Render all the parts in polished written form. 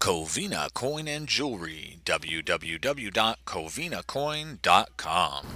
Covina Coin and Jewelry, www.covinacoin.com.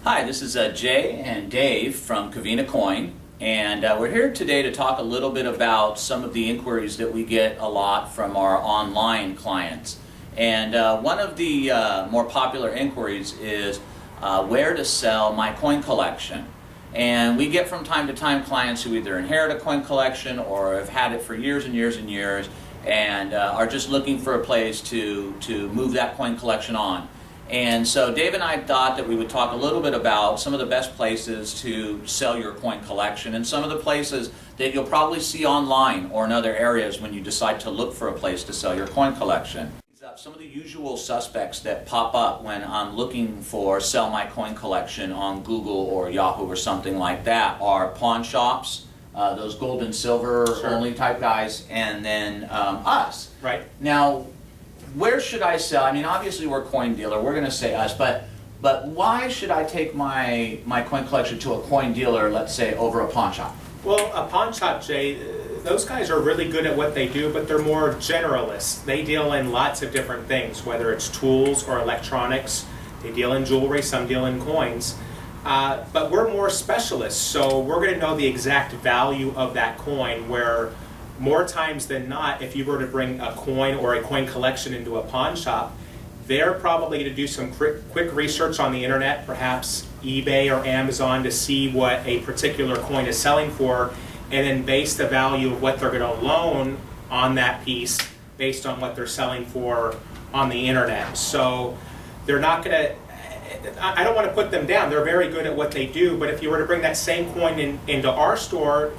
Hi, this is Jay and Dave from Covina Coin, and we're here today to talk a little bit about some of the inquiries that we get a lot from our online clients. And one of the more popular inquiries is where to sell my coin collection. And we get from time to time clients who either inherit a coin collection or have had it for years and years and years and are just looking for a place to move that coin collection on. And so Dave and I thought that we would talk a little bit about some of the best places to sell your coin collection and some of the places that you'll probably see online or in other areas when you decide to look for a place to sell your coin collection. Some of the usual suspects that pop up when I'm looking for sell my coin collection on Google or Yahoo or something like that are pawn shops, those gold and silver only type guys, and then us. Right. Now, where should I sell? I mean, obviously we're a coin dealer, we're going to say us, but why should I take my coin collection to a coin dealer, let's say, over a pawn shop? Well, a pawn shop, Jay, those guys are really good at what they do, but they're more generalists. They deal in lots of different things, whether it's tools or electronics. They deal in jewelry, some deal in coins. But we're more specialists, so we're going to know the exact value of that coin, where more times than not, if you were to bring a coin or a coin collection into a pawn shop, they're probably going to do some quick research on the internet, perhaps eBay or Amazon, to see what a particular coin is selling for, and then base the value of what they're going to loan on that piece based on what they're selling for on the internet. So they're not going to, I don't want to put them down, they're very good at what they do, but if you were to bring that same coin into our store,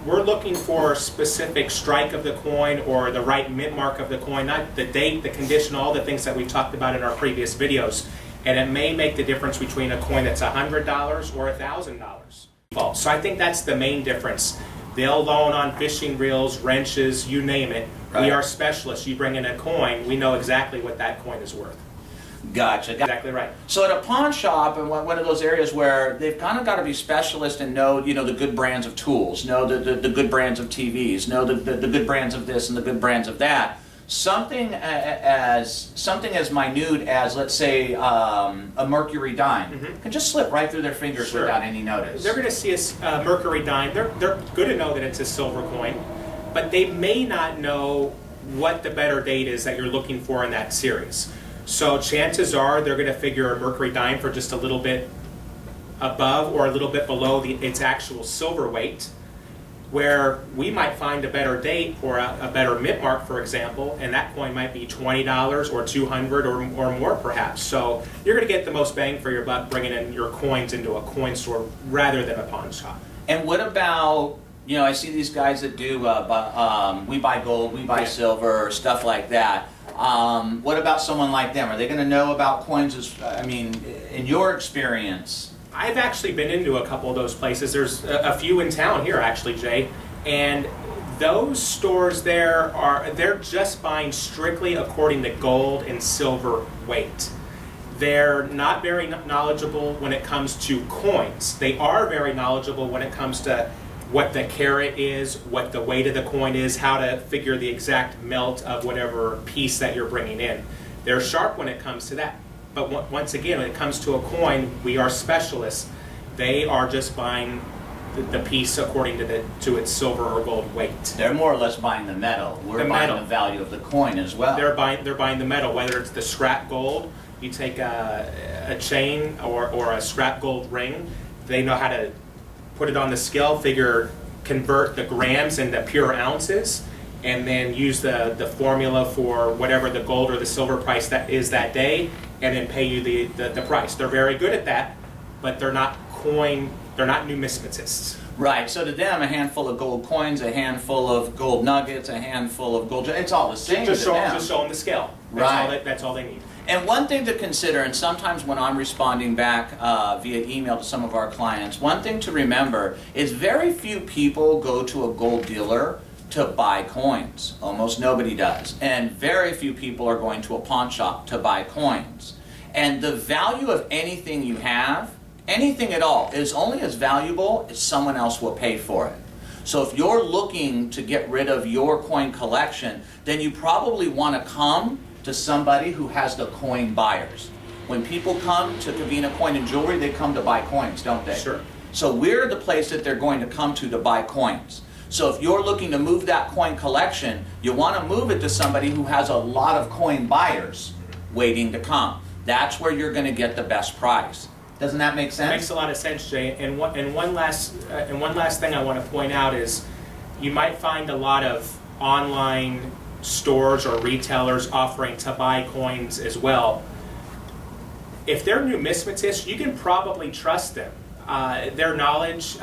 we're looking for a specific strike of the coin or the right mint mark of the coin, not the date, the condition, all the things that we've talked about in our previous videos. And it may make the difference between a coin that's $100 or $1,000. So I think that's the main difference. They'll loan on fishing reels, wrenches, you name it. Right. We are specialists. You bring in a coin, we know exactly what that coin is worth. Gotcha. Exactly right. So at a pawn shop, and one of those areas where they've kind of got to be specialists and know, the good brands of tools, know the good brands of TVs, know the good brands of this and the good brands of that. Something as minute as, let's say, a mercury dime can just slip right through their fingers without any notice. They're going to see a mercury dime. They're good to know that it's a silver coin, but they may not know what the better date is that you're looking for in that series. So chances are they're going to figure a mercury dime for just a little bit above or a little bit below its actual silver weight, where we might find a better date or a better mint mark, for example, and that coin might be $20 or $200 or more perhaps. So you're going to get the most bang for your buck bringing in your coins into a coin store rather than a pawn shop. And what about, I see these guys that do, we buy gold, we buy silver, stuff like that. What about someone like them? Are they going to know about coins? In your experience? I've actually been into a couple of those places. There's a few in town here, actually, Jay. And those stores they're just buying strictly according to gold and silver weight. They're not very knowledgeable when it comes to coins. They are very knowledgeable when it comes to what the carat is, what the weight of the coin is, how to figure the exact melt of whatever piece that you're bringing in. They're sharp when it comes to that. But once again, when it comes to a coin, we are specialists. They are just buying the piece according to its silver or gold weight. They're more or less buying the metal. We're buying the value of the coin as well. They're buying the metal, whether it's the scrap gold. You take a chain or a scrap gold ring. They know how to put it on the scale, convert the grams into pure ounces, and then use the formula for whatever the gold or the silver price that is that day, and then pay you the price. They're very good at that, but they're not numismatists. Right, so to them, a handful of gold coins, a handful of gold nuggets, a handful of gold, it's all the same just to them. Just show them the scale. That's all they need. And one thing to consider, and sometimes when I'm responding back via email to some of our clients, one thing to remember is very few people go to a gold dealer to buy coins. Almost nobody does. And very few people are going to a pawn shop to buy coins. And the value of anything you have, anything at all, is only as valuable as someone else will pay for it. So if you're looking to get rid of your coin collection, then you probably want to come to somebody who has the coin buyers. When people come to Covina Coin Jewelry, they come to buy coins, don't they? Sure. So we're the place that they're going to come to buy coins. So if you're looking to move that coin collection, you want to move it to somebody who has a lot of coin buyers waiting to come. That's where you're going to get the best price. Doesn't that make sense? Makes a lot of sense, Jay. And one last thing I want to point out is you might find a lot of online stores or retailers offering to buy coins as well. If they're numismatists, you can probably trust them. Their knowledge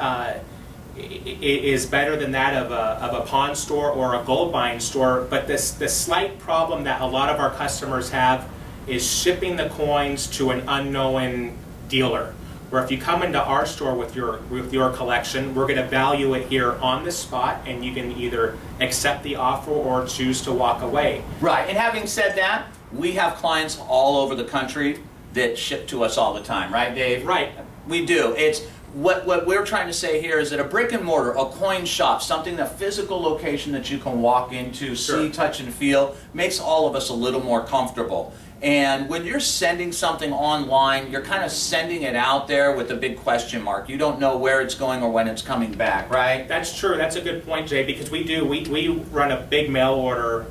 is better than that of a pawn store or a gold buying store. But the slight problem that a lot of our customers have is shipping the coins to an unknown dealer. Where if you come into our store with your collection, we're going to value it here on the spot, and you can either accept the offer or choose to walk away. Right. And having said that, we have clients all over the country that ship to us all the time, right, Dave? Right. We do. It's what we're trying to say here is that a brick and mortar, a coin shop, something, a physical location that you can walk into, Sure. see, touch, and feel, makes all of us a little more comfortable. And when you're sending something online, you're kind of sending it out there with a big question mark. You don't know where it's going or when it's coming back, right? That's true. That's a good point, Jay, because we run a big mail order.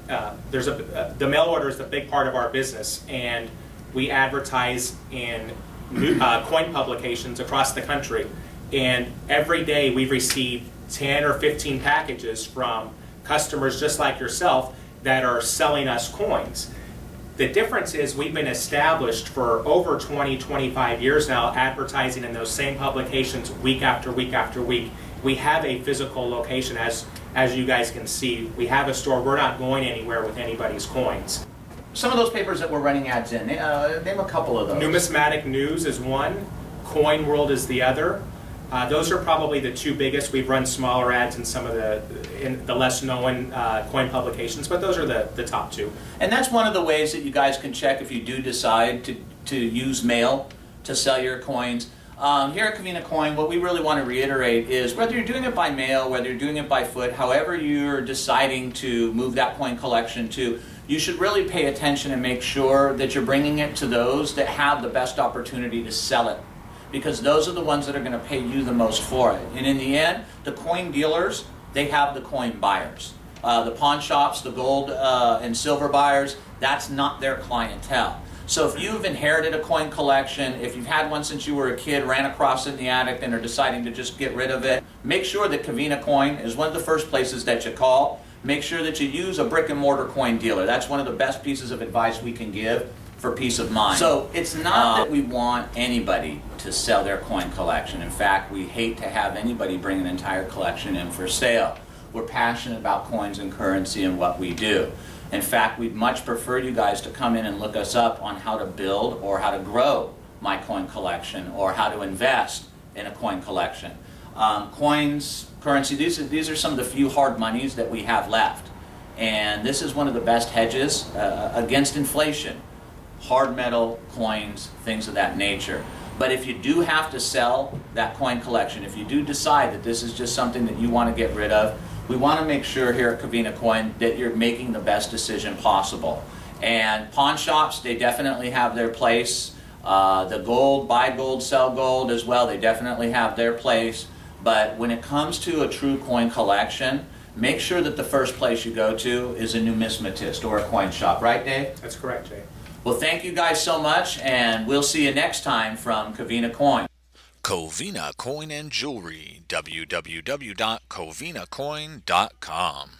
The mail order is a big part of our business, and we advertise in coin publications across the country. And every day we receive 10 or 15 packages from customers just like yourself that are selling us coins. The difference is we've been established for over 20, 25 years now, advertising in those same publications week after week after week. We have a physical location, as you guys can see. We have a store. We're not going anywhere with anybody's coins. Some of those papers that we're running ads in, name a couple of those. Numismatic News is one. Coin World is the other. Those are probably the two biggest. We've run smaller ads in some of the less known coin publications, but those are the top two. And that's one of the ways that you guys can check if you do decide to use mail to sell your coins. Here at Covina Coin, what we really want to reiterate is whether you're doing it by mail, whether you're doing it by foot, however you're deciding to move that coin collection to, you should really pay attention and make sure that you're bringing it to those that have the best opportunity to sell it. Because those are the ones that are going to pay you the most for it. And in the end, the coin dealers, they have the coin buyers. The pawn shops, the gold and silver buyers, that's not their clientele. So if you've inherited a coin collection, if you've had one since you were a kid, ran across it in the attic and are deciding to just get rid of it, make sure that Covina Coin is one of the first places that you call. Make sure that you use a brick and mortar coin dealer. That's one of the best pieces of advice we can give for peace of mind. So it's not that we want anybody to sell their coin collection. In fact, we hate to have anybody bring an entire collection in for sale. We're passionate about coins and currency and what we do. In fact, we'd much prefer you guys to come in and look us up on how to build or how to grow my coin collection or how to invest in a coin collection. Coins, currency, these are some of the few hard monies that we have left. And this is one of the best hedges against inflation. Hard metal, coins, things of that nature. But if you do have to sell that coin collection, if you do decide that this is just something that you want to get rid of, we want to make sure here at Covina Coin that you're making the best decision possible. And pawn shops, they definitely have their place. The gold, buy gold, sell gold as well, they definitely have their place. But when it comes to a true coin collection, make sure that the first place you go to is a numismatist or a coin shop. Right, Dave? That's correct, Jay. Well, thank you guys so much, and we'll see you next time from Covina Coin. Covina Coin and Jewelry, www.covinacoin.com.